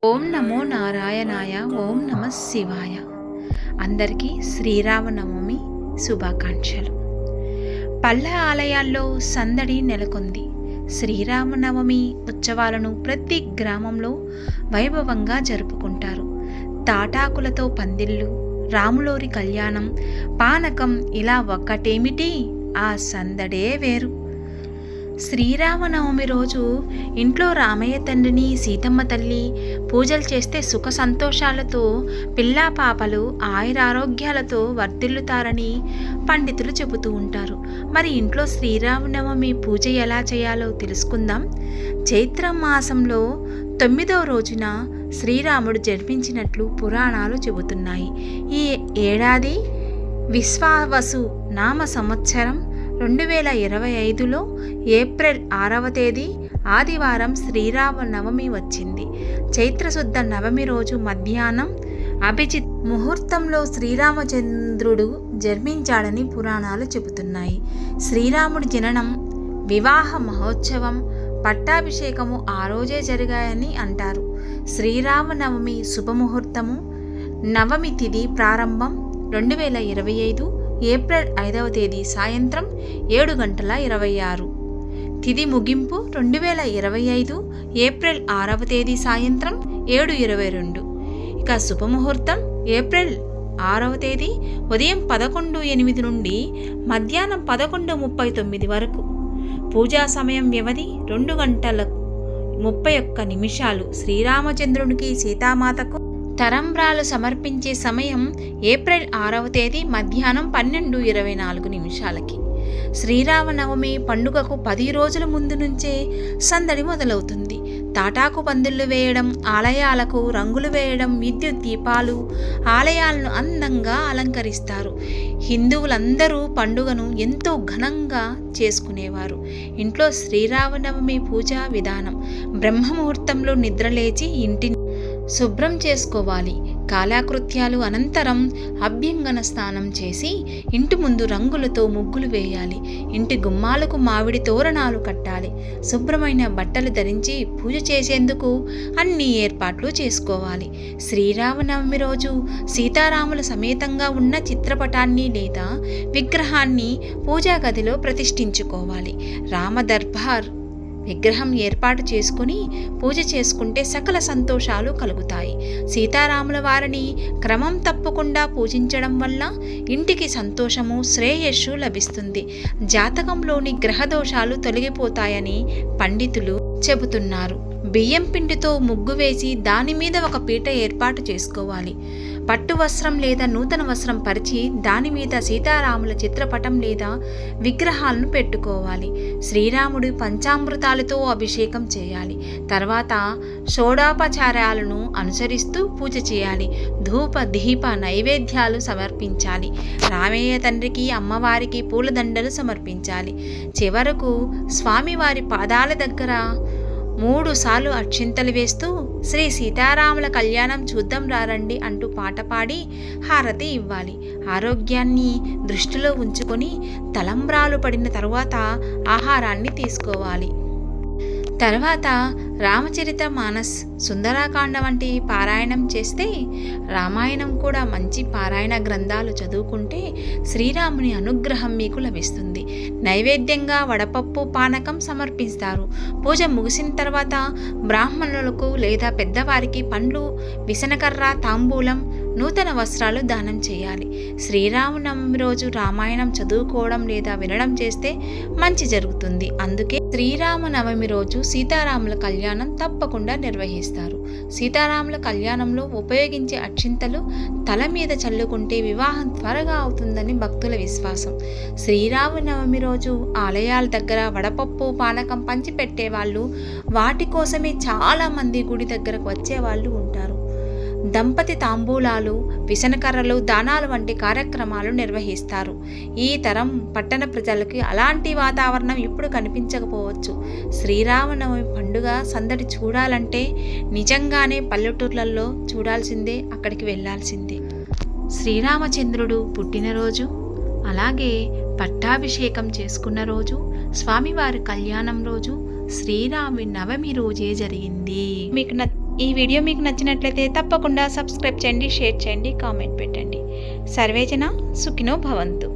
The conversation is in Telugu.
ఓం నమో నారాయణాయ. ఓం నమ శివాయ. అందరికీ శ్రీరామనవమి శుభాకాంక్షలు. పల్లె ఆలయాల్లో సందడి నెలకొంది. శ్రీరామనవమి ఉత్సవాలను ప్రతి గ్రామంలో వైభవంగా జరుపుకుంటారు. తాటాకులతో పందిళ్ళు, రాములోరి కళ్యాణం, పానకం, ఇలా ఒక్కటేమిటి, ఆ సందడే వేరు. శ్రీరామనవమి రోజు ఇంట్లో రామయ్య తండ్రిని, సీతమ్మ తల్లి పూజలు చేస్తే సుఖ సంతోషాలతో పిల్లా పాపలు ఆయురారోగ్యాలతో వర్ధిల్లుతారని పండితులు చెబుతూ ఉంటారు. మరి ఇంట్లో శ్రీరామనవమి పూజ ఎలా చేయాలో తెలుసుకుందాం. చైత్ర మాసంలో 9వ రోజున శ్రీరాముడు జన్మించినట్లు పురాణాలు చెబుతున్నాయి. ఈ ఏడాది విశ్వావసు నామ సంవత్సరం 2025లో ఏప్రిల్ 6వ తేదీ ఆదివారం శ్రీరామనవమి వచ్చింది. చైత్రశుద్ధ నవమి రోజు మధ్యాహ్నం అభిజిత్ ముహూర్తంలో శ్రీరామచంద్రుడు జన్మించాడని పురాణాలు చెబుతున్నాయి. శ్రీరాముడి జననం, వివాహ మహోత్సవం, పట్టాభిషేకము ఆ రోజే జరిగాయని అంటారు. శ్రీరామనవమి శుభముహూర్తము నవమి తిథి ప్రారంభం 2025 ఏప్రిల్ 5వ తేదీ సాయంత్రం 7:26. తిథి ముగింపు 2025 ఏప్రిల్ 6వ తేదీ సాయంత్రం 7:22. ఇక శుభముహూర్తం ఏప్రిల్ 6వ తేదీ ఉదయం 11:08 నుండి మధ్యాహ్నం 11:39 వరకు. పూజా సమయం వ్యవధి 2 గంటల 31 నిమిషాలు. శ్రీరామచంద్రునికి, సీతామాతకు తరంబ్రాలు సమర్పించే సమయం ఏప్రిల్ 6వ తేదీ మధ్యాహ్నం 12:24 శ్రీరామనవమి పండుగకు 10 రోజుల ముందు నుంచే సందడి మొదలవుతుంది. తాటాకు పందిళ్లు వేయడం, ఆలయాలకు రంగులు వేయడం, విద్యుత్ దీపాలు ఆలయాలను అందంగా అలంకరిస్తారు. హిందువులందరూ పండుగను ఎంతో ఘనంగా చేసుకునేవారు. ఇంట్లో శ్రీరామనవమి పూజా విధానం: బ్రహ్మముహూర్తంలో నిద్రలేచి ఇంటిని శుభ్రం చేసుకోవాలి. కాలకృత్యాలు అనంతరం అభ్యంగన స్నానం చేసి ఇంటి ముందు రంగులతో ముగ్గులు వేయాలి. ఇంటి గుమ్మాలకు మామిడి తోరణాలు కట్టాలి. శుభ్రమైన బట్టలు ధరించి పూజ చేసేందుకు అన్ని ఏర్పాట్లు చేసుకోవాలి. శ్రీరామనవమి రోజు సీతారాముల సమేతంగా ఉన్న చిత్రపటాన్ని లేదా విగ్రహాన్ని పూజా గదిలో ప్రతిష్ఠించుకోవాలి. రామదర్బార్ విగ్రహం ఏర్పాటు చేసుకుని పూజ చేసుకుంటే సకల సంతోషాలు కలుగుతాయి. సీతారాముల వారిని క్రమం తప్పకుండా పూజించడం వల్ల ఇంటికి సంతోషము, శ్రేయస్సు లభిస్తుంది. జాతకంలోని గ్రహదోషాలు తొలగిపోతాయని పండితులు చెబుతున్నారు. బియ్యం పిండితో ముగ్గు వేసి దాని మీద ఒక పీట ఏర్పాటు చేసుకోవాలి. పట్టు వస్త్రం లేదా నూతన వస్త్రం పరిచి దాని మీద సీతారాముల చిత్రపటం లేదా విగ్రహాలను పెట్టుకోవాలి. శ్రీరాముడి పంచామృతాలతో అభిషేకం చేయాలి. తర్వాత షోడోపచారాలను అనుసరిస్తూ పూజ చేయాలి. ధూప దీప నైవేద్యాలు సమర్పించాలి. రామయ్య తండ్రికి, అమ్మవారికి పూలదండలు సమర్పించాలి. చివరకు స్వామివారి పాదాల దగ్గర 3 సార్లు అక్షింతలు వేస్తూ శ్రీ సీతారాముల కళ్యాణం చూద్దాం రారండి అంటూ పాట పాడి హారతి ఇవ్వాలి. ఆరోగ్యాన్ని దృష్టిలో ఉంచుకొని తలంబ్రాలు పడిన తరువాత ఆహారాన్ని తీసుకోవాలి. తర్వాత రామచరిత మానస్, సుందరాకాండ వంటి పారాయణం చేస్తే, రామాయణం కూడా మంచి పారాయణ గ్రంథాలు చదువుకుంటే శ్రీరాముని అనుగ్రహం మీకు లభిస్తుంది. నైవేద్యంగా వడపప్పు, పానకం సమర్పిస్తారు. పూజ ముగిసిన తర్వాత బ్రాహ్మణులకు లేదా పెద్దవారికి పండ్లు, విసనకర్ర, తాంబూలం, నూతన వస్త్రాలు దానం చేయాలి. శ్రీరామనవమి రోజు రామాయణం చదువుకోవడం లేదా వినడం చేస్తే మంచి జరుగుతుంది. అందుకే శ్రీరామనవమి రోజు సీతారాముల కళ్యాణం తప్పకుండా నిర్వహిస్తారు. సీతారాముల కళ్యాణంలో ఉపయోగించే అక్షింతలు తల మీద చల్లుకుంటే వివాహం త్వరగా అవుతుందని భక్తుల విశ్వాసం. శ్రీరామనవమి రోజు ఆలయాల దగ్గర వడపప్పు, పానకం పంచిపెట్టేవాళ్ళు, వాటి కోసమే చాలామంది గుడి దగ్గరకు వచ్చేవాళ్ళు ఉంటారు. దంపతి తాంబూలాలు, విసనకర్రలు, దానాలు వంటి కార్యక్రమాలు నిర్వహిస్తారు. ఈ తరం పట్టణ ప్రజలకి అలాంటి వాతావరణం ఇప్పుడు కనిపించకపోవచ్చు. శ్రీరామనవమి పండుగ సందడి చూడాలంటే నిజంగానే పల్లెటూర్లలో చూడాల్సిందే, అక్కడికి వెళ్ళాల్సిందే. శ్రీరామచంద్రుడు పుట్టినరోజు, అలాగే పట్టాభిషేకం చేసుకున్న రోజు, స్వామివారి కళ్యాణం రోజు శ్రీరామి నవమి రోజే జరిగింది. మీకు ఈ వీడియో మీకు నచ్చినట్లయితే తప్పకుండా సబ్స్క్రైబ్ చేయండి, షేర్ చేయండి, కామెంట్ పెట్టండి. సర్వేజన సుఖినో భవంతు.